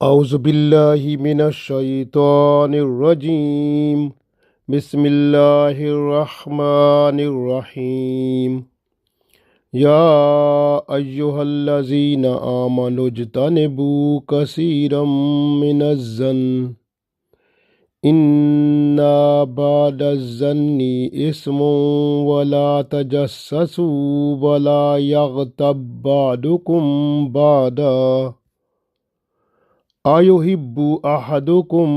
اعوذ باللہ من الشیطان الرجیم بسم اللہ الرحمن الرحیم یا ایہا الذین آمنوا اجتنبوا کثیرا من الظن ان بعض الظن اسم ولا تجسسوا ولا یغتب بعضکم بعضا أَيُحِبُّ أَحَدُكُمْ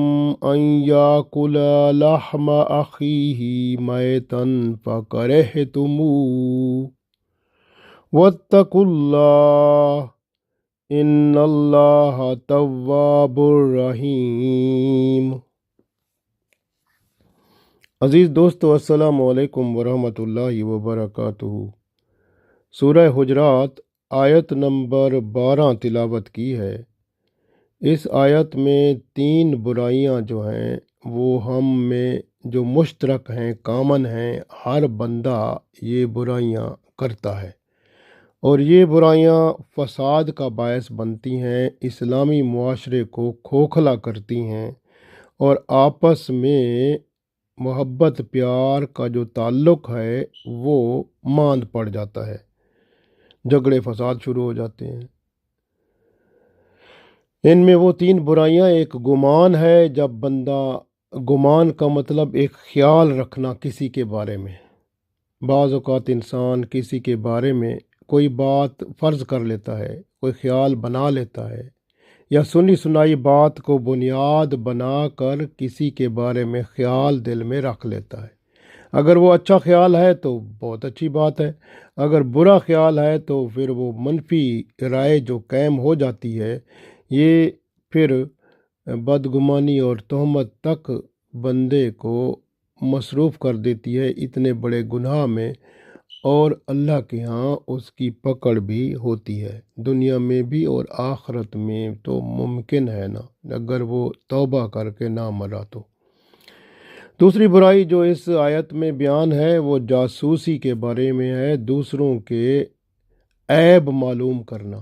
أَنْ يَأْكُلَ لَحْمَ أَخِيهِ مَيْتًا فَكَرِهْتُمُوهُ وَاتَّقُوا اللَّهَ إِنَّ اللَّهَ تَوَّابٌ رَحِيمٌ۔ عزیز دوستو، السلام علیکم ورحمۃ اللہ وبرکاتہ۔ سورہ حجرات آیت نمبر 12 تلاوت کی ہے۔ اس آیت میں 3 برائیاں جو ہیں وہ ہم میں جو مشترک ہیں، کامن ہیں، ہر بندہ یہ برائیاں کرتا ہے، اور یہ برائیاں فساد کا باعث بنتی ہیں، اسلامی معاشرے کو کھوکھلا کرتی ہیں، اور آپس میں محبت پیار کا جو تعلق ہے وہ ماند پڑ جاتا ہے، جھگڑے فساد شروع ہو جاتے ہیں۔ ان میں وہ 3 برائیاں، ایک گمان ہے، جب بندہ گمان کا مطلب ایک خیال رکھنا کسی کے بارے میں۔ بعض اوقات انسان کسی کے بارے میں کوئی بات فرض کر لیتا ہے، کوئی خیال بنا لیتا ہے، یا سنی سنائی بات کو بنیاد بنا کر کسی کے بارے میں خیال دل میں رکھ لیتا ہے۔ اگر وہ اچھا خیال ہے تو بہت اچھی بات ہے، اگر برا خیال ہے تو پھر وہ منفی رائے جو قائم ہو جاتی ہے، یہ پھر بدگمانی اور تہمت تک بندے کو مصروف کر دیتی ہے، اتنے بڑے گناہ میں، اور اللہ کے ہاں اس کی پکڑ بھی ہوتی ہے، دنیا میں بھی اور آخرت میں تو ممکن ہے نا، اگر وہ توبہ کر کے نہ مرا تو۔ دوسری برائی جو اس آیت میں بیان ہے وہ جاسوسی کے بارے میں ہے، دوسروں کے عیب معلوم کرنا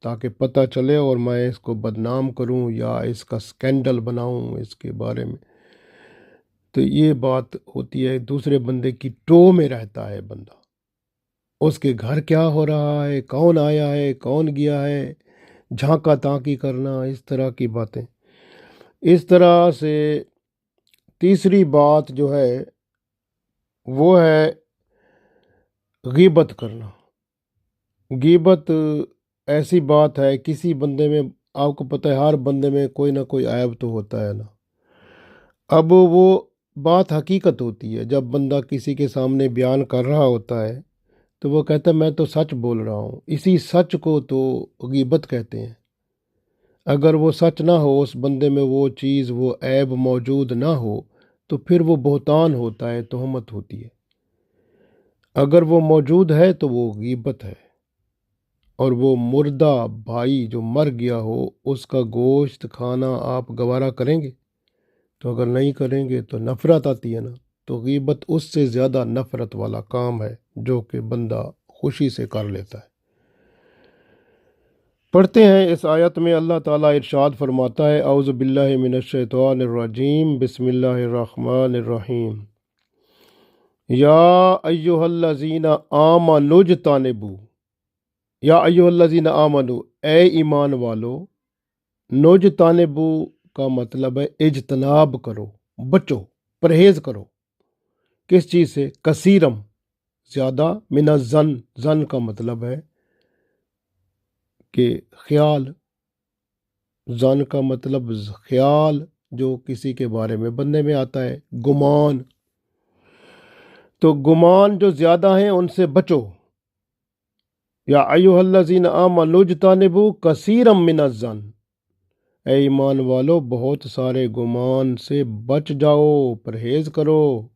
تاکہ پتہ چلے اور میں اس کو بدنام کروں یا اس کا سکینڈل بناؤں اس کے بارے میں۔ تو یہ بات ہوتی ہے، دوسرے بندے کی ٹو میں رہتا ہے بندہ، اس کے گھر کیا ہو رہا ہے، کون آیا ہے، کون گیا ہے، جھانکا تاکی کرنا، اس طرح کی باتیں۔ اس طرح سے تیسری بات جو ہے وہ ہے غیبت کرنا۔ غیبت ایسی بات ہے، کسی بندے میں، آپ کو پتہ ہے ہر بندے میں کوئی نہ کوئی عیب تو ہوتا ہے نا۔ اب وہ بات حقیقت ہوتی ہے، جب بندہ کسی کے سامنے بیان کر رہا ہوتا ہے تو وہ کہتا ہے میں تو سچ بول رہا ہوں، اسی سچ کو تو غیبت کہتے ہیں۔ اگر وہ سچ نہ ہو، اس بندے میں وہ چیز، وہ عیب موجود نہ ہو، تو پھر وہ بہتان ہوتا ہے، تہمت ہوتی ہے۔ اگر وہ موجود ہے تو وہ غیبت ہے، اور وہ مردہ بھائی جو مر گیا ہو اس کا گوشت کھانا آپ گوارا کریں گے؟ تو اگر نہیں کریں گے تو نفرت آتی ہے نا، تو غیبت اس سے زیادہ نفرت والا کام ہے جو کہ بندہ خوشی سے کر لیتا ہے۔ پڑھتے ہیں اس آیت میں، اللہ تعالیٰ ارشاد فرماتا ہے، اعوذ باللہ من الشیطان الرجیم، بسم اللہ الرحمن الرحیم، یا ایہا الذین آمنوا اجتنبوا، یا ایہا الذین آمنوا، اے ایمان والو، نجتنبوا کا مطلب ہے اجتناب کرو، بچو، پرہیز کرو، کس چیز سے؟ کثیرم، زیادہ، من الظن، ظن کا مطلب ہے کہ خیال، ظن کا مطلب خیال جو کسی کے بارے میں بننے میں آتا ہے، گمان، تو گمان جو زیادہ ہیں ان سے بچو۔ یا ایھا الذین آمنوا اجتنبوا کثیرا من الظن، اے ایمان والو بہت سارے گمان سے بچ جاؤ، پرہیز کرو۔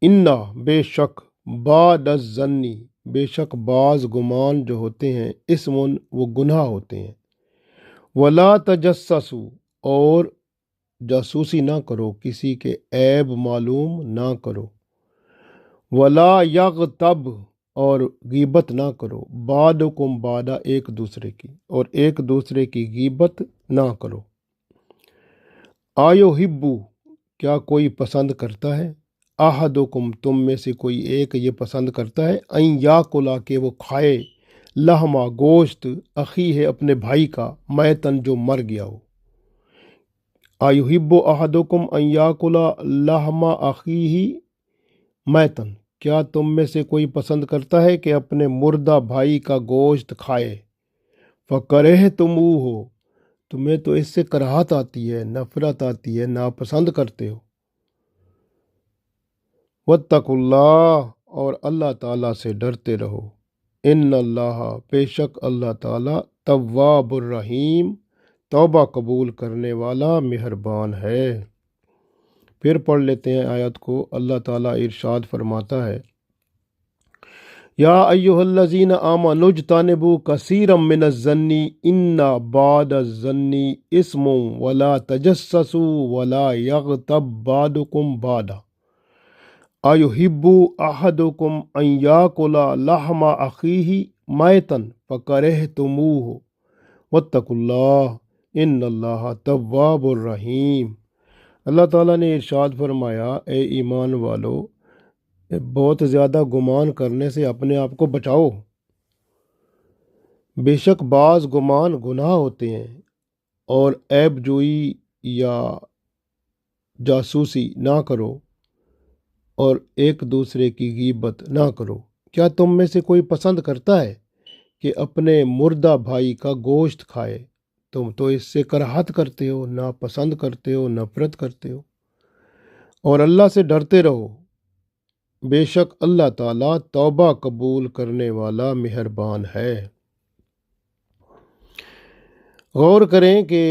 انا، بے شک، بعد الظنی، بے شک بعض گمان جو ہوتے ہیں، اسم، وہ گناہ ہوتے ہیں۔ ولا تجسسوا، اور جاسوسی نہ کرو، کسی کے عیب معلوم نہ کرو۔ ولا یغتب، اور غیبت نہ کرو، بعدکم بعدا ایک دوسرے کی، اور ایک دوسرے کی غیبت نہ کرو۔ آیو ہبو کیا کوئی پسند کرتا ہے، احدکم تم میں سے کوئی ایک یہ پسند کرتا ہے، این یاکلا کہ وہ کھائے، لحما گوشت، اخی ہے اپنے بھائی کا، میتن جو مر گیا ہو۔ ایحب احدکم ان یاکل لحم اخیہ میتن، کیا تم میں سے کوئی پسند کرتا ہے کہ اپنے مردہ بھائی کا گوشت کھائے، فکرہتموہ تمہیں تو اس سے کراہت آتی ہے، نفرت آتی ہے، ناپسند کرتے ہو۔ واتقوا اللہ اور اللہ تعالیٰ سے ڈرتے رہو، ان اللہ بے شک اللہ تعالیٰ تواب الرحیم توبہ قبول کرنے والا مہربان ہے۔ پھر پڑھ لیتے ہیں آیت کو۔ اللہ تعالیٰ ارشاد فرماتا ہے، یا ایھا الذین آمنوا اجتنبوا کثیرا من الظن ان بعض الظن اسم ولا تجسسوا ولا یغتب بعضکم بعضا ایحب احدکم ان یاکل لحم اخیہ میتا فکرہتموہ واتقوا اللہ ان اللہ تواب الرحیم۔ اللہ تعالیٰ نے ارشاد فرمایا، اے ایمان والو، بہت زیادہ گمان کرنے سے اپنے آپ کو بچاؤ، بے شک بعض گمان گناہ ہوتے ہیں، اور عیب جوئی یا جاسوسی نہ کرو، اور ایک دوسرے کی غیبت نہ کرو۔ کیا تم میں سے کوئی پسند کرتا ہے کہ اپنے مردہ بھائی کا گوشت کھائے؟ تم تو اس سے کراہت کرتے ہو، ناپسند کرتے ہو، نفرت کرتے ہو۔ اور اللہ سے ڈرتے رہو، بے شک اللہ تعالیٰ توبہ قبول کرنے والا مہربان ہے۔ غور کریں کہ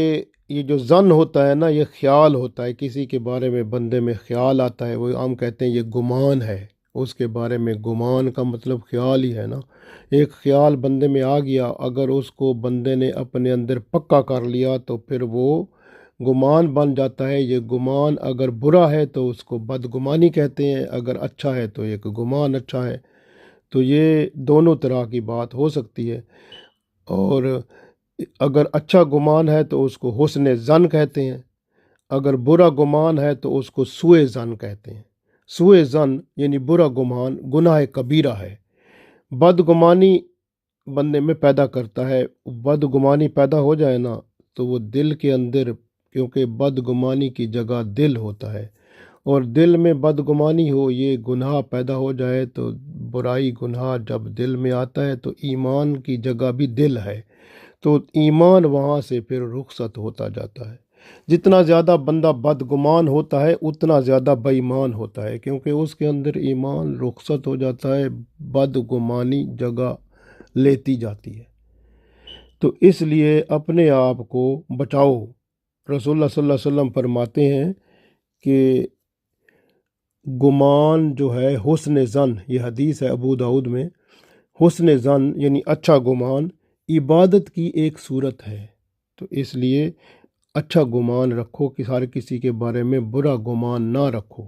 یہ جو ظن ہوتا ہے نا، یہ خیال ہوتا ہے، کسی کے بارے میں بندے میں خیال آتا ہے، وہ عام کہتے ہیں یہ گمان ہے، اس کے بارے میں گمان کا مطلب خیال ہی ہے نا۔ ایک خیال بندے میں آ گیا، اگر اس کو بندے نے اپنے اندر پکا کر لیا تو پھر وہ گمان بن جاتا ہے۔ یہ گمان اگر برا ہے تو اس کو بدگمانی کہتے ہیں، اگر اچھا ہے تو ایک گمان اچھا ہے۔ تو یہ دونوں طرح کی بات ہو سکتی ہے، اور اگر اچھا گمان ہے تو اس کو حسن ظن کہتے ہیں، اگر برا گمان ہے تو اس کو سوء ظن کہتے ہیں۔ سوء ظن یعنی برا گمان گناہ کبیرہ ہے۔ بدگمانی بندے میں پیدا کرتا ہے، بدگمانی پیدا ہو جائے نا تو وہ دل کے اندر، کیونکہ بدگمانی کی جگہ دل ہوتا ہے، اور دل میں بدگمانی ہو، یہ گناہ پیدا ہو جائے تو برائی گناہ جب دل میں آتا ہے تو ایمان کی جگہ بھی دل ہے، تو ایمان وہاں سے پھر رخصت ہوتا جاتا ہے۔ جتنا زیادہ بندہ بدگمان ہوتا ہے اتنا زیادہ بے ایمان ہوتا ہے، کیونکہ اس کے اندر ایمان رخصت ہو جاتا ہے، بدگمانی جگہ لیتی جاتی ہے۔ تو اس لیے اپنے آپ کو بچاؤ۔ رسول اللہ صلی اللہ علیہ وسلم فرماتے ہیں کہ گمان جو ہے حسن ظن، یہ حدیث ہے ابو داؤد میں، حسن ظن یعنی اچھا گمان عبادت کی ایک صورت ہے۔ تو اس لیے اچھا گمان رکھو کہ ہر کسی کے بارے میں برا گمان نہ رکھو۔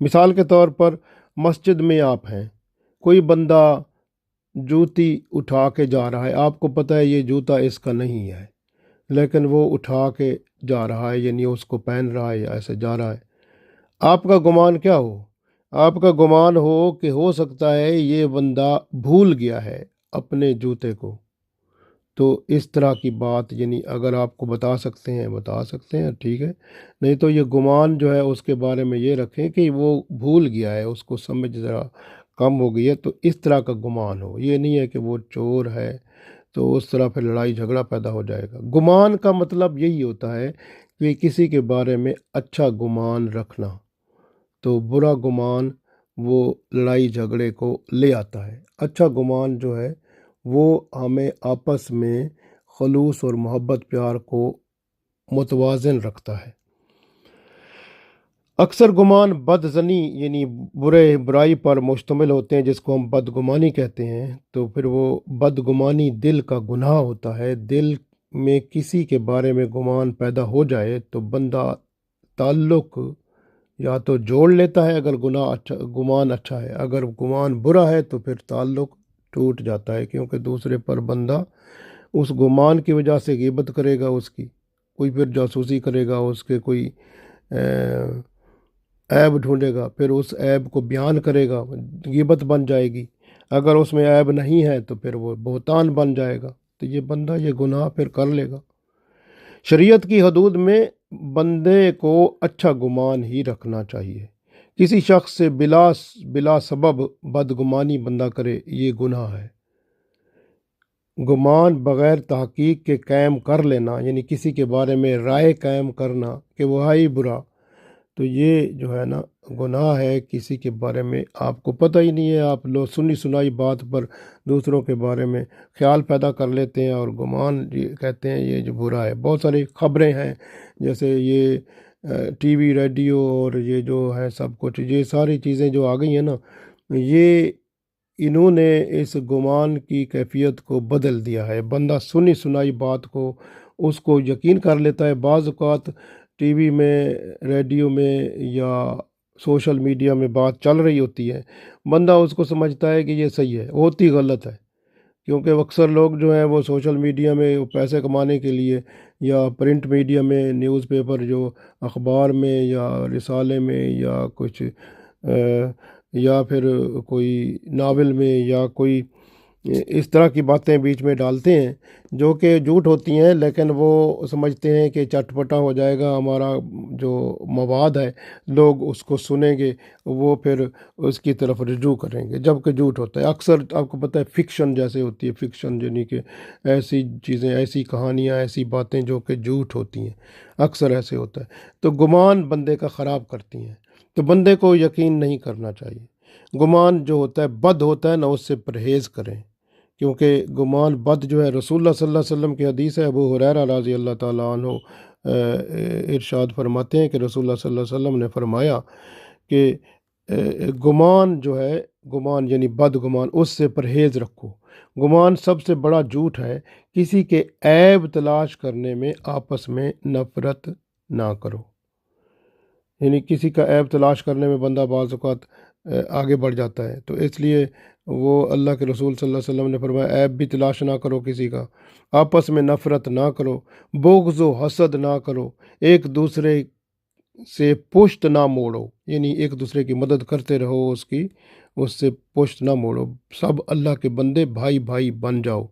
مثال کے طور پر مسجد میں آپ ہیں، کوئی بندہ جوتی اٹھا کے جا رہا ہے، آپ کو پتہ ہے یہ جوتا اس کا نہیں ہے، لیکن وہ اٹھا کے جا رہا ہے، یعنی اس کو پہن رہا ہے یا ایسے جا رہا ہے۔ آپ کا گمان کیا ہو؟ آپ کا گمان ہو کہ ہو سکتا ہے یہ بندہ بھول گیا ہے اپنے جوتے کو۔ تو اس طرح کی بات، یعنی اگر آپ کو بتا سکتے ہیں ٹھیک ہے، نہیں تو یہ گمان جو ہے اس کے بارے میں یہ رکھیں کہ وہ بھول گیا ہے، اس کو سمجھ ذرا کم ہو گئی ہے، تو اس طرح کا گمان ہو۔ یہ نہیں ہے کہ وہ چور ہے تو اس طرح پھر لڑائی جھگڑا پیدا ہو جائے گا۔ گمان کا مطلب یہی ہوتا ہے کہ کسی کے بارے میں اچھا گمان رکھنا، تو برا گمان وہ لڑائی جھگڑے کو لے آتا ہے۔ اچھا گمان جو ہے وہ ہمیں آپس میں خلوص اور محبت پیار کو متوازن رکھتا ہے۔ اکثر گمان بدظنی یعنی برائی پر مشتمل ہوتے ہیں، جس کو ہم بدگمانی کہتے ہیں۔ تو پھر وہ بدگمانی دل کا گناہ ہوتا ہے۔ دل میں کسی کے بارے میں گمان پیدا ہو جائے تو بندہ تعلق یا تو جوڑ لیتا ہے اگر گمان اچھا ہے، اگر گمان برا ہے تو پھر تعلق ٹوٹ جاتا ہے، کیونکہ دوسرے پر بندہ اس گمان کی وجہ سے غیبت کرے گا، اس کی کوئی پھر جاسوسی کرے گا، اس کے کوئی عیب ڈھونڈے گا، پھر اس عیب کو بیان کرے گا، غیبت بن جائے گی۔ اگر اس میں عیب نہیں ہے تو پھر وہ بہتان بن جائے گا، تو یہ بندہ یہ گناہ پھر کر لے گا۔ شریعت کی حدود میں بندے کو اچھا گمان ہی رکھنا چاہیے۔ کسی شخص سے بلا سبب بدگمانی بندہ کرے، یہ گناہ ہے۔ گمان بغیر تحقیق کے قائم کر لینا، یعنی کسی کے بارے میں رائے قائم کرنا کہ وہ ہے ہی برا، تو یہ جو ہے نا گناہ ہے۔ کسی کے بارے میں آپ کو پتہ ہی نہیں ہے، آپ لوگ سنی سنائی بات پر دوسروں کے بارے میں خیال پیدا کر لیتے ہیں اور گمان کہتے ہیں یہ جو برا ہے۔ بہت ساری خبریں ہیں، جیسے یہ ٹی وی، ریڈیو اور یہ جو ہے سب کچھ، یہ ساری چیزیں جو آ گئی ہیں نا، یہ انہوں نے اس گمان کی کیفیت کو بدل دیا ہے۔ بندہ سنی سنائی بات کو اس کو یقین کر لیتا ہے۔ بعض اوقات ٹی وی میں، ریڈیو میں یا سوشل میڈیا میں بات چل رہی ہوتی ہے، بندہ اس کو سمجھتا ہے کہ یہ صحیح ہے، ہوتی غلط ہے، کیونکہ اکثر لوگ جو ہیں وہ سوشل میڈیا میں پیسے کمانے کے لیے یا پرنٹ میڈیا میں، نیوز پیپر جو اخبار میں یا رسالے میں یا کچھ یا پھر کوئی ناول میں یا کوئی اس طرح کی باتیں بیچ میں ڈالتے ہیں جو کہ جھوٹ ہوتی ہیں، لیکن وہ سمجھتے ہیں کہ چٹ پٹا ہو جائے گا ہمارا جو مواد ہے، لوگ اس کو سنیں گے، وہ پھر اس کی طرف رجوع کریں گے، جبکہ جھوٹ ہوتا ہے۔ اکثر آپ کو پتہ ہے فکشن جیسے ہوتی ہے، فکشن یعنی کہ ایسی چیزیں، ایسی کہانیاں، ایسی باتیں جو کہ جھوٹ ہوتی ہیں، اکثر ایسے ہوتا ہے۔ تو گمان بندے کا خراب کرتی ہیں، تو بندے کو یقین نہیں کرنا چاہیے۔ گمان جو ہوتا ہے بد ہوتا ہے نا، اس سے پرہیز کریں، کیونکہ گمان بد جو ہے، رسول اللہ صلی اللہ علیہ وسلم کی حدیث ہے، ابو ہریرہ رضی اللہ تعالیٰ عنہ ارشاد فرماتے ہیں کہ رسول اللہ صلی اللہ علیہ وسلم نے فرمایا کہ گمان جو ہے، گمان یعنی بد گمان، اس سے پرہیز رکھو۔ گمان سب سے بڑا جھوٹ ہے۔ کسی کے عیب تلاش کرنے میں آپس میں نفرت نہ کرو، یعنی کسی کا عیب تلاش کرنے میں بندہ بعض اوقات آگے بڑھ جاتا ہے، تو اس لیے وہ اللہ کے رسول صلی اللہ علیہ وسلم نے فرمایا عیب بھی تلاش نہ کرو کسی کا، آپس میں نفرت نہ کرو، بغض و حسد نہ کرو، ایک دوسرے سے پشت نہ موڑو، یعنی ایک دوسرے کی مدد کرتے رہو، اس سے پشت نہ موڑو، سب اللہ کے بندے بھائی بھائی بن جاؤ۔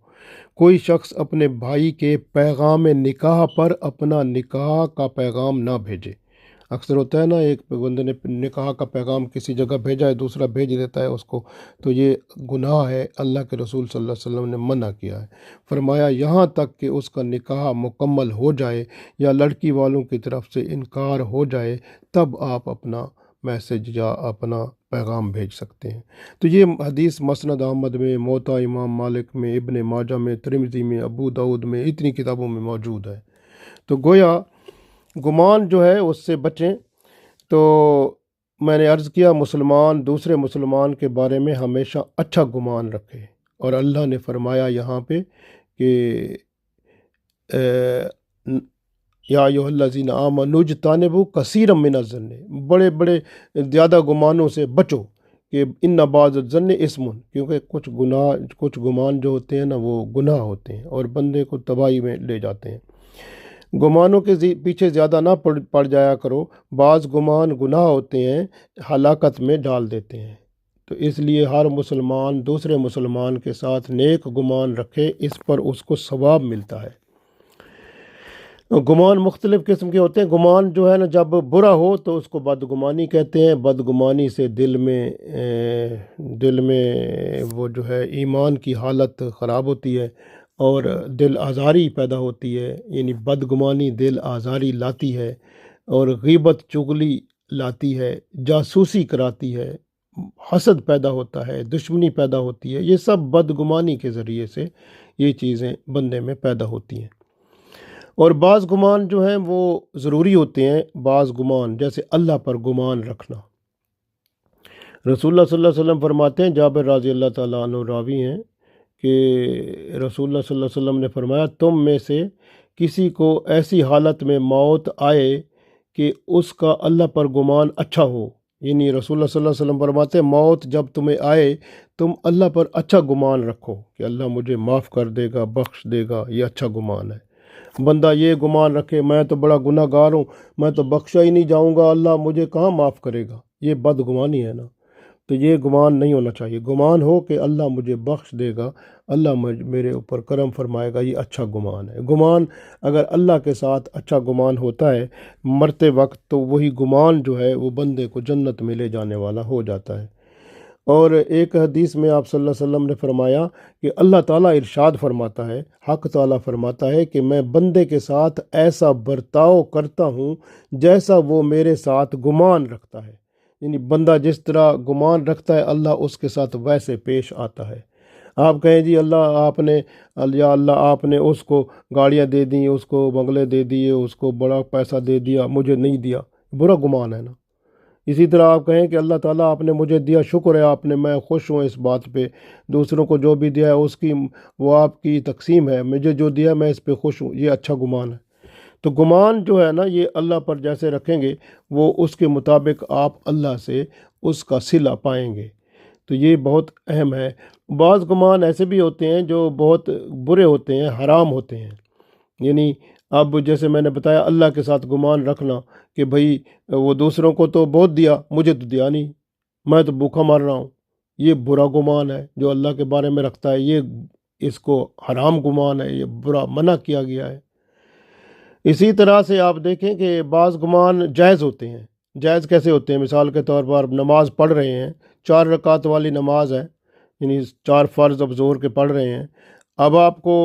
کوئی شخص اپنے بھائی کے پیغام نکاح پر اپنا نکاح کا پیغام نہ بھیجے۔ اکثر ہوتا ہے نا، ایک بندے نے نکاح کا پیغام کسی جگہ بھیجا ہے، دوسرا بھیج دیتا ہے اس کو، تو یہ گناہ ہے۔ اللہ کے رسول صلی اللہ علیہ وسلم نے منع کیا ہے، فرمایا یہاں تک کہ اس کا نکاح مکمل ہو جائے یا لڑکی والوں کی طرف سے انکار ہو جائے، تب آپ اپنا میسج یا اپنا پیغام بھیج سکتے ہیں۔ تو یہ حدیث مسند احمد میں، موطا امام مالک میں، ابن ماجہ میں، ترمذی میں، ابو داؤد میں، اتنی کتابوں میں موجود ہے۔ تو گویا گمان جو ہے اس سے بچیں۔ تو میں نے عرض کیا مسلمان دوسرے مسلمان کے بارے میں ہمیشہ اچھا گمان رکھے، اور اللہ نے فرمایا یہاں پہ کہ یا ایھا الذین آمنوا اجتنبوا کثیرا من الظن، بڑے بڑے زیادہ گمانوں سے بچو، کہ ان بعض الظن اسم، کیونکہ کچھ گمان جو ہوتے ہیں نا وہ گناہ ہوتے ہیں اور بندے کو تباہی میں لے جاتے ہیں۔ گمانوں کے پیچھے زیادہ نہ پڑ جایا کرو، بعض گمان گناہ ہوتے ہیں، ہلاکت میں ڈال دیتے ہیں۔ تو اس لیے ہر مسلمان دوسرے مسلمان کے ساتھ نیک گمان رکھے، اس پر اس کو ثواب ملتا ہے۔ گمان مختلف قسم کے ہوتے ہیں۔ گمان جو ہے نا جب برا ہو تو اس کو بدگمانی کہتے ہیں۔ بدگمانی سے دل میں وہ جو ہے ایمان کی حالت خراب ہوتی ہے اور دل آزاری پیدا ہوتی ہے، یعنی بدگمانی دل آزاری لاتی ہے، اور غیبت چغلی لاتی ہے، جاسوسی کراتی ہے، حسد پیدا ہوتا ہے، دشمنی پیدا ہوتی ہے۔ یہ سب بدگمانی کے ذریعے سے یہ چیزیں بندے میں پیدا ہوتی ہیں۔ اور بعض گمان جو ہیں وہ ضروری ہوتے ہیں۔ بعض گمان جیسے اللہ پر گمان رکھنا، رسول اللہ صلی اللہ علیہ وسلم فرماتے ہیں، جابر رضی اللہ تعالیٰ عنہ راوی ہیں، کہ رسول اللہ صلی اللہ علیہ وسلم نے فرمایا تم میں سے کسی کو ایسی حالت میں موت آئے کہ اس کا اللہ پر گمان اچھا ہو، یعنی رسول اللہ صلی اللہ علیہ وسلم فرماتے ہیں موت جب تمہیں آئے تم اللہ پر اچھا گمان رکھو کہ اللہ مجھے معاف کر دے گا، بخش دے گا، یہ اچھا گمان ہے۔ بندہ یہ گمان رکھے میں تو بڑا گناہ گار ہوں، میں تو بخشا ہی نہیں جاؤں گا، اللہ مجھے کہاں معاف کرے گا، یہ بدگمانی ہے نا۔ تو یہ گمان نہیں ہونا چاہیے، گمان ہو کہ اللہ مجھے بخش دے گا، اللہ میرے اوپر کرم فرمائے گا، یہ اچھا گمان ہے۔ گمان اگر اللہ کے ساتھ اچھا گمان ہوتا ہے مرتے وقت تو وہی گمان جو ہے وہ بندے کو جنت میں لے جانے والا ہو جاتا ہے۔ اور ایک حدیث میں آپ صلی اللہ علیہ وسلم نے فرمایا کہ اللہ تعالیٰ ارشاد فرماتا ہے، حق تعالیٰ فرماتا ہے کہ میں بندے کے ساتھ ایسا برتاؤ کرتا ہوں جیسا وہ میرے ساتھ گمان رکھتا ہے، یعنی بندہ جس طرح گمان رکھتا ہے اللہ اس کے ساتھ ویسے پیش آتا ہے۔ آپ کہیں جی یا اللہ آپ نے اس کو گاڑیاں دے دیں، اس کو بنگلے دے دیے، اس کو بڑا پیسہ دے دیا، مجھے نہیں دیا، برا گمان ہے نا۔ اسی طرح آپ کہیں کہ اللہ تعالیٰ آپ نے مجھے دیا، شکر ہے آپ نے، میں خوش ہوں اس بات پہ، دوسروں کو جو بھی دیا ہے اس کی وہ آپ کی تقسیم ہے، مجھے جو دیا میں اس پہ خوش ہوں، یہ اچھا گمان ہے۔ تو گمان جو ہے نا یہ اللہ پر جیسے رکھیں گے وہ اس کے مطابق آپ اللہ سے اس کا صلہ پائیں گے، تو یہ بہت اہم ہے۔ بعض گمان ایسے بھی ہوتے ہیں جو بہت برے ہوتے ہیں، حرام ہوتے ہیں، یعنی اب جیسے میں نے بتایا اللہ کے ساتھ گمان رکھنا کہ بھئی وہ دوسروں کو تو بہت دیا، مجھے تو دیا نہیں، میں تو بھوکا مر رہا ہوں، یہ برا گمان ہے جو اللہ کے بارے میں رکھتا ہے، یہ اس کو حرام گمان ہے، یہ برا منع کیا گیا ہے۔ اسی طرح سے آپ دیکھیں کہ بعض گمان جائز ہوتے ہیں۔ جائز کیسے ہوتے ہیں؟ مثال کے طور پر نماز پڑھ رہے ہیں، 4 رکعت والی نماز ہے، یعنی 4 فرض اب ظہر کے پڑھ رہے ہیں، اب آپ کو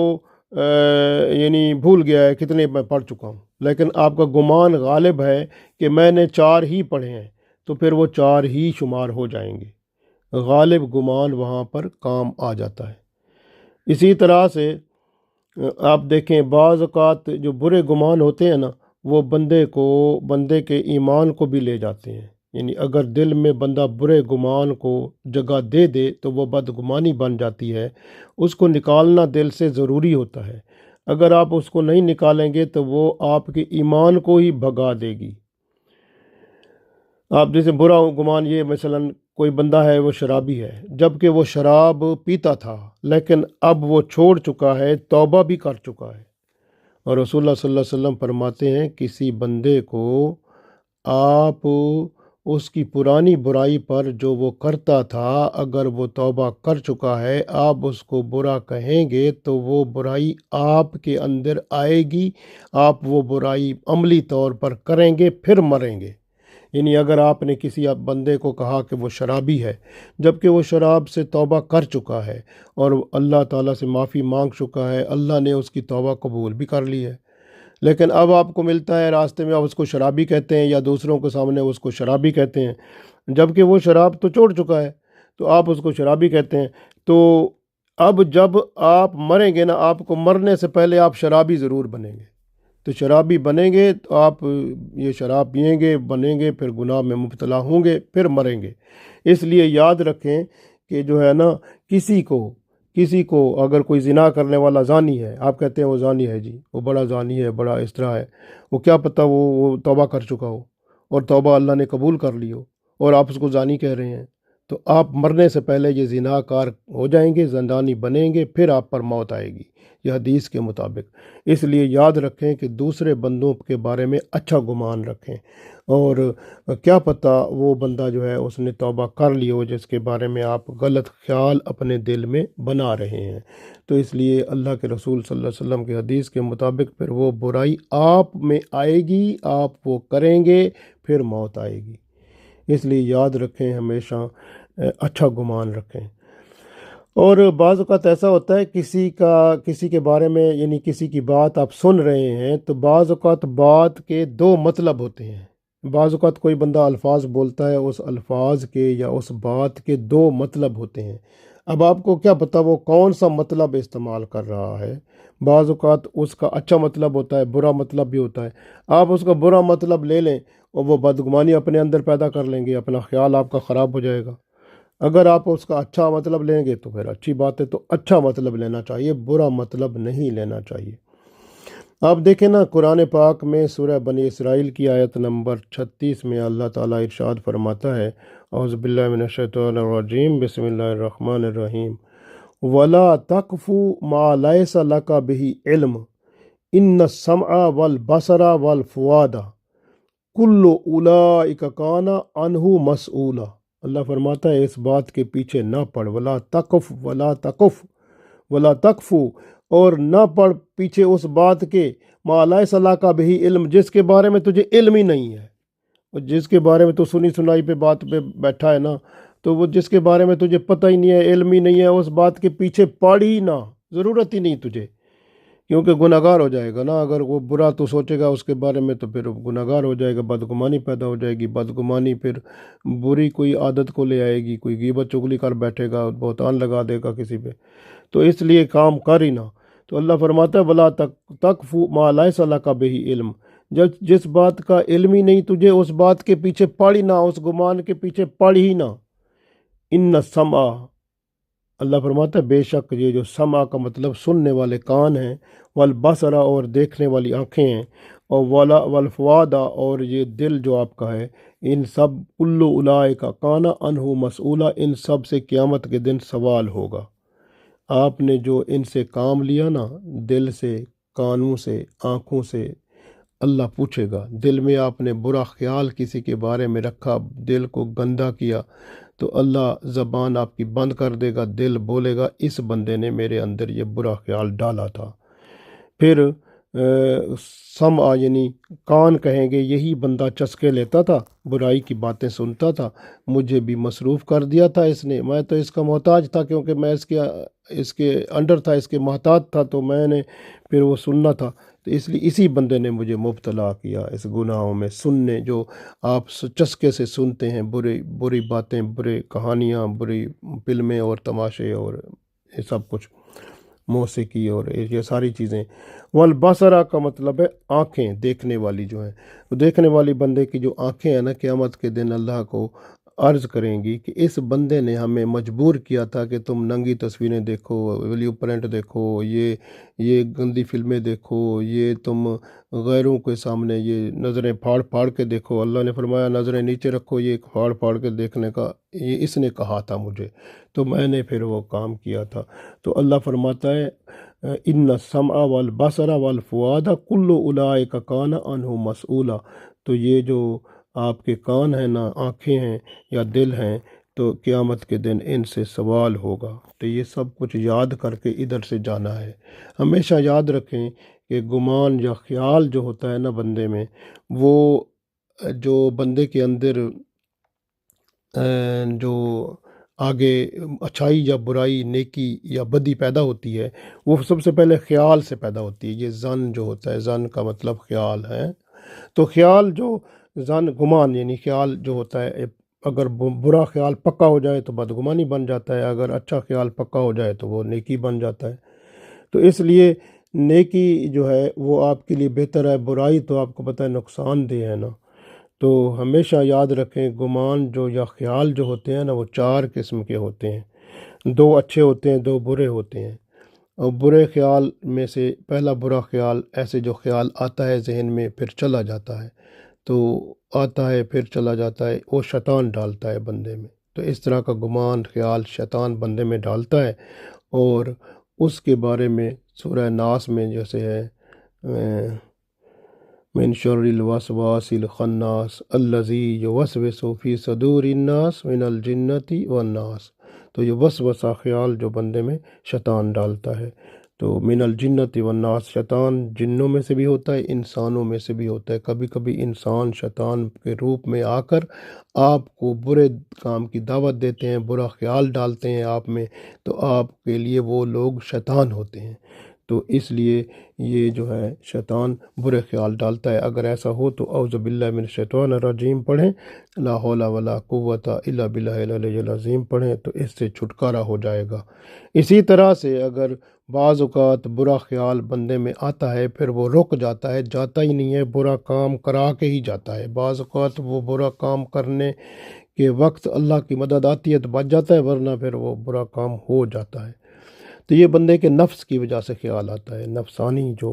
یعنی بھول گیا ہے کتنے میں پڑھ چکا ہوں، لیکن آپ کا گمان غالب ہے کہ میں نے 4 ہی پڑھے ہیں، تو پھر وہ 4 ہی شمار ہو جائیں گے، غالب گمان وہاں پر کام آ جاتا ہے۔ اسی طرح سے آپ دیکھیں بعض اوقات جو برے گمان ہوتے ہیں نا وہ بندے کے ایمان کو بھی لے جاتے ہیں، یعنی اگر دل میں بندہ برے گمان کو جگہ دے دے تو وہ بدگمانی بن جاتی ہے، اس کو نکالنا دل سے ضروری ہوتا ہے۔ اگر آپ اس کو نہیں نکالیں گے تو وہ آپ کے ایمان کو ہی بھگا دے گی۔ آپ جیسے برا گمان یہ مثلا کوئی بندہ ہے وہ شرابی ہے، جبکہ وہ شراب پیتا تھا لیکن اب وہ چھوڑ چکا ہے، توبہ بھی کر چکا ہے، اور رسول اللہ صلی اللہ علیہ وسلم فرماتے ہیں کسی بندے کو آپ اس کی پرانی برائی پر جو وہ کرتا تھا اگر وہ توبہ کر چکا ہے آپ اس کو برا کہیں گے تو وہ برائی آپ کے اندر آئے گی، آپ وہ برائی عملی طور پر کریں گے، پھر مریں گے۔ یعنی اگر آپ نے کسی بندے کو کہا کہ وہ شرابی ہے جبکہ وہ شراب سے توبہ کر چکا ہے اور اللہ تعالیٰ سے معافی مانگ چکا ہے، اللہ نے اس کی توبہ قبول بھی کر لی ہے، لیکن اب آپ کو ملتا ہے راستے میں آپ اس کو شرابی کہتے ہیں یا دوسروں کے سامنے اس کو شرابی کہتے ہیں، جبکہ وہ شراب تو چھوڑ چکا ہے، تو آپ اس کو شرابی کہتے ہیں۔ تو اب جب آپ مریں گے نا، آپ کو مرنے سے پہلے آپ شرابی ضرور بنیں گے، تو شرابی بنیں گے تو آپ یہ شراب پئیں گے، بنیں گے، پھر گناہ میں مبتلا ہوں گے، پھر مریں گے۔ اس لیے یاد رکھیں کہ جو ہے نا کسی کو اگر کوئی زنا کرنے والا زانی ہے، آپ کہتے ہیں وہ زانی ہے، جی وہ بڑا زانی ہے، بڑا اس طرح ہے، وہ کیا پتہ وہ توبہ کر چکا ہو اور توبہ اللہ نے قبول کر لی ہو اور آپ اس کو زانی کہہ رہے ہیں، تو آپ مرنے سے پہلے یہ زنا کار ہو جائیں گے، زندانی بنیں گے، پھر آپ پر موت آئے گی، یہ حدیث کے مطابق۔ اس لیے یاد رکھیں کہ دوسرے بندوں کے بارے میں اچھا گمان رکھیں، اور کیا پتہ وہ بندہ جو ہے اس نے توبہ کر لی ہو جس کے بارے میں آپ غلط خیال اپنے دل میں بنا رہے ہیں۔ تو اس لیے اللہ کے رسول صلی اللہ علیہ وسلم کی حدیث کے مطابق پھر وہ برائی آپ میں آئے گی، آپ وہ کریں گے، پھر موت آئے گی۔ اس لیے یاد رکھیں، ہمیشہ اچھا گمان رکھیں۔ اور بعض اوقات ایسا ہوتا ہے کسی کے بارے میں، یعنی کسی کی بات آپ سن رہے ہیں تو بعض اوقات بات کے 2 مطلب ہوتے ہیں، بعض اوقات کوئی بندہ الفاظ بولتا ہے، اس الفاظ کے یا اس بات کے 2 مطلب ہوتے ہیں۔ اب آپ کو کیا پتہ وہ کون سا مطلب استعمال کر رہا ہے؟ بعض اوقات اس کا اچھا مطلب ہوتا ہے، برا مطلب بھی ہوتا ہے، آپ اس کا برا مطلب لے لیں اور وہ بدگمانی اپنے اندر پیدا کر لیں گے، اپنا خیال آپ کا خراب ہو جائے گا۔ اگر آپ اس کا اچھا مطلب لیں گے تو پھر اچھی بات ہے، تو اچھا مطلب لینا چاہیے، برا مطلب نہیں لینا چاہیے۔ آپ دیکھیں نا قرآن پاک میں سورہ بنی اسرائیل کی آیت نمبر 36 میں اللہ تعالیٰ ارشاد فرماتا ہے، اعوذ باللہ من الشیطان الرجیم، بسم اللہ الرحمن الرحیم، وَلَا تَقْفُ مَا لَيْسَ لَكَ بِهِ عِلْمٌ إِنَّ السَّمْعَ وَالْبَصَرَ وَالْفُؤَادَ كُلُّ أُولَئِكَ كَانَ عَنْهُ مَسْئُولًا۔ اللہ فرماتا ہے اس بات کے پیچھے نہ پڑ، وَلَا تَقْفُ وَلَا تَقْفُ وَلَا تَقْفُ، اور نہ پڑ پیچھے اس بات کے، ما لیس لک بہ علم، جس کے بارے میں تجھے علم ہی نہیں ہے، اور جس کے بارے میں تو سنی سنائی پہ بات پہ بیٹھا ہے نا، تو وہ جس کے بارے میں تجھے پتہ ہی نہیں ہے، علم ہی نہیں ہے، اس بات کے پیچھے پڑ ہی نہ، ضرورت ہی نہیں تجھے، کیونکہ گناہ گار ہو جائے گا نا۔ اگر وہ برا تو سوچے گا اس کے بارے میں تو پھر گناہ گار ہو جائے گا، بدگمانی پیدا ہو جائے گی، بدگمانی پھر بری کوئی عادت کو لے آئے گی، کوئی غیبت چغلی کر بیٹھے گا، بہتان لگا دے گا کسی پہ، تو اس لیے کام کر ہی نہ۔ تو اللہ فرماتا ہے وَلَا تَقْفُ مَا لَيْسَ لَكَ بِهِ عِلْمٌ، جس بات کا علم ہی نہیں تجھے، اس بات کے پیچھے پڑ ہی نہ، اس گمان کے پیچھے پڑ ہی نہ۔ ان السمع، اللہ فرماتا ہے بے شک یہ جو سمع کا مطلب سننے والے کان ہیں، والبصر اور دیکھنے والی آنکھیں ہیں، اور والفؤاد اور یہ دل جو آپ کا ہے، ان سب کل اولئک کان عنہ مسئولا، ان سب سے قیامت کے دن سوال ہوگا۔ آپ نے جو ان سے کام لیا نا، دل سے، کانوں سے، آنکھوں سے، اللہ پوچھے گا۔ دل میں آپ نے برا خیال کسی کے بارے میں رکھا، دل کو گندا کیا، تو اللہ زبان آپ کی بند کر دے گا، دل بولے گا اس بندے نے میرے اندر یہ برا خیال ڈالا تھا۔ پھر سمع یعنی کان کہیں گے یہی بندہ چسکے لیتا تھا، برائی کی باتیں سنتا تھا، مجھے بھی مصروف کر دیا تھا اس نے، میں تو اس کا محتاج تھا، کیونکہ میں اس کے انڈر تھا، اس کے محتاط تھا، تو میں نے پھر وہ سننا تھا، تو اس لیے اسی بندے نے مجھے مبتلا کیا اس گناہوں میں۔ سننے جو آپ چسکے سے سنتے ہیں، بری باتیں، برے کہانیاں، بری فلمیں اور تماشے اور یہ سب کچھ، موسیقی اور یہ ساری چیزیں۔ والبصرہ کا مطلب ہے آنکھیں، دیکھنے والی جو ہیں، دیکھنے والی بندے کی جو آنکھیں ہیں نا، قیامت کے دن اللہ کو عرض کریں گی کہ اس بندے نے ہمیں مجبور کیا تھا کہ تم ننگی تصویریں دیکھو، ویڈیو پرنٹ دیکھو، یہ گندی فلمیں دیکھو، یہ تم غیروں کے سامنے یہ نظریں پھاڑ پھاڑ کے دیکھو۔ اللہ نے فرمایا نظریں نیچے رکھو، یہ پھاڑ پھاڑ کے دیکھنے کا یہ اس نے کہا تھا مجھے، تو میں نے پھر وہ کام کیا تھا۔ تو اللہ فرماتا ہے ان السمع والبصر والفؤاد کل اولئک کان عنہ مسئولا، تو یہ جو آپ کے کان ہیں نا، آنکھیں ہیں یا دل ہیں، تو قیامت کے دن ان سے سوال ہوگا۔ تو یہ سب کچھ یاد کر کے ادھر سے جانا ہے۔ ہمیشہ یاد رکھیں کہ گمان یا خیال جو ہوتا ہے نا بندے میں، وہ جو بندے کے اندر جو آگے اچھائی یا برائی، نیکی یا بدی پیدا ہوتی ہے، وہ سب سے پہلے خیال سے پیدا ہوتی ہے۔ یہ ظن جو ہوتا ہے، ظن کا مطلب خیال ہے، تو خیال جو ظن گمان یعنی خیال جو ہوتا ہے، اگر برا خیال پکا ہو جائے تو بدگمانی بن جاتا ہے، اگر اچھا خیال پکا ہو جائے تو وہ نیکی بن جاتا ہے۔ تو اس لیے نیکی جو ہے وہ آپ کے لیے بہتر ہے، برائی تو آپ کو پتہ ہے نقصان دہ ہے نا۔ تو ہمیشہ یاد رکھیں گمان جو یا خیال جو ہوتے ہیں نا، وہ 4 قسم کے ہوتے ہیں، 2 اچھے ہوتے ہیں، 2 برے ہوتے ہیں۔ اور برے خیال میں سے پہلا برا خیال ایسے جو خیال آتا ہے ذہن میں پھر چلا جاتا ہے، تو آتا ہے پھر چلا جاتا ہے، وہ شیطان ڈالتا ہے بندے میں۔ تو اس طرح کا گمان خیال شیطان بندے میں ڈالتا ہے، اور اس کے بارے میں سورہ ناس میں جیسے ہے من شر الوسواس الخناس الذی یوسوس فی صدور الناس من الجنۃ والناس، تو یہ وسوسہ خیال جو بندے میں شیطان ڈالتا ہے، تو من الجنۃ والناس، شیطان جنوں میں سے بھی ہوتا ہے، انسانوں میں سے بھی ہوتا ہے۔ کبھی کبھی انسان شیطان کے روپ میں آ کر آپ کو برے کام کی دعوت دیتے ہیں، برا خیال ڈالتے ہیں آپ میں، تو آپ کے لیے وہ لوگ شیطان ہوتے ہیں۔ تو اس لیے یہ جو ہے شیطان برے خیال ڈالتا ہے۔ اگر ایسا ہو تو اعوذ باللہ من الشیطان الرجیم پڑھیں، لا حول ولا قوت الا باللہ العلی العظیم پڑھیں، تو اس سے چھٹکارا ہو جائے گا۔ اسی طرح سے اگر بعض اوقات برا خیال بندے میں آتا ہے، پھر وہ رک جاتا ہے، جاتا ہی نہیں ہے، برا کام کرا کے ہی جاتا ہے۔ بعض اوقات وہ برا کام کرنے کے وقت اللہ کی مدد آتی ہے تو بچ جاتا ہے، ورنہ پھر وہ برا کام ہو جاتا ہے۔ تو یہ بندے کے نفس کی وجہ سے خیال آتا ہے، نفسانی جو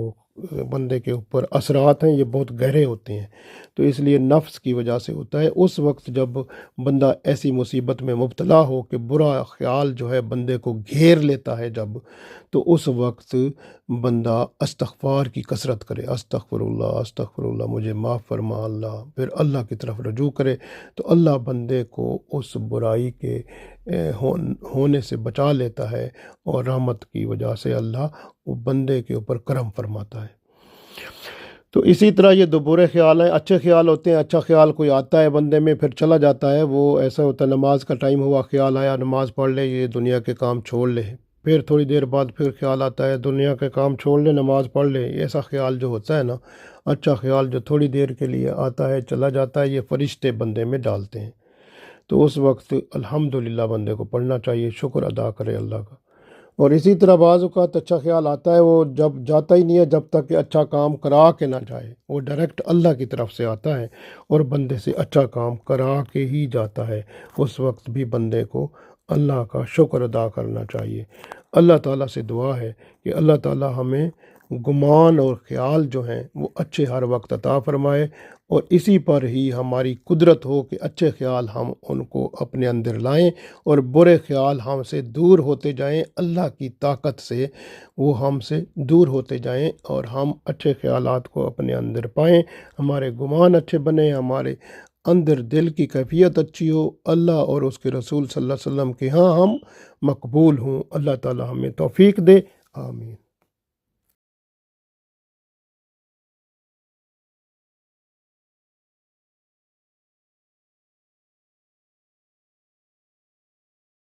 بندے کے اوپر اثرات ہیں یہ بہت گہرے ہوتے ہیں، تو اس لیے نفس کی وجہ سے ہوتا ہے۔ اس وقت جب بندہ ایسی مصیبت میں مبتلا ہو کہ برا خیال جو ہے بندے کو گھیر لیتا ہے جب، تو اس وقت بندہ استغفار کی کثرت کرے، استغفر اللہ، مجھے معاف فرما اللہ، پھر اللہ کی طرف رجوع کرے، تو اللہ بندے کو اس برائی کے ہونے سے بچا لیتا ہے، اور رحمت کی وجہ سے اللہ وہ بندے کے اوپر کرم فرماتا ہے۔ تو اسی طرح یہ دو برے خیال ہیں، اچھے خیال ہوتے ہیں، اچھا خیال کوئی آتا ہے بندے میں پھر چلا جاتا ہے، وہ ایسا ہوتا ہے نماز کا ٹائم ہوا، خیال آیا نماز پڑھ لے، یہ دنیا کے کام چھوڑ لے، پھر تھوڑی دیر بعد پھر خیال آتا ہے دنیا کے کام چھوڑ لے نماز پڑھ لے۔ ایسا خیال جو ہوتا ہے نا، اچھا خیال جو تھوڑی دیر کے لیے آتا ہے چلا جاتا ہے، یہ فرشتے بندے میں ڈالتے ہیں، تو اس وقت الحمدللہ بندے کو پڑھنا چاہیے، شکر ادا کرے اللہ کا۔ اور اسی طرح بعض اوقات اچھا خیال آتا ہے، وہ جب جاتا ہی نہیں ہے جب تک کہ اچھا کام کرا کے نہ جائے، وہ ڈائریکٹ اللہ کی طرف سے آتا ہے اور بندے سے اچھا کام کرا کے ہی جاتا ہے، اس وقت بھی بندے کو اللہ کا شکر ادا کرنا چاہیے۔ اللہ تعالیٰ سے دعا ہے کہ اللہ تعالیٰ ہمیں گمان اور خیال جو ہیں وہ اچھے ہر وقت عطا فرمائے، اور اسی پر ہی ہماری قدرت ہو کہ اچھے خیال ہم ان کو اپنے اندر لائیں اور برے خیال ہم سے دور ہوتے جائیں، اللہ کی طاقت سے وہ ہم سے دور ہوتے جائیں اور ہم اچھے خیالات کو اپنے اندر پائیں، ہمارے گمان اچھے بنیں، ہمارے اندر دل کی کیفیت اچھی ہو، اللہ اور اس کے رسول صلی اللہ علیہ وسلم کے ہاں ہم مقبول ہوں۔ اللہ تعالی ہمیں توفیق دے، آمین۔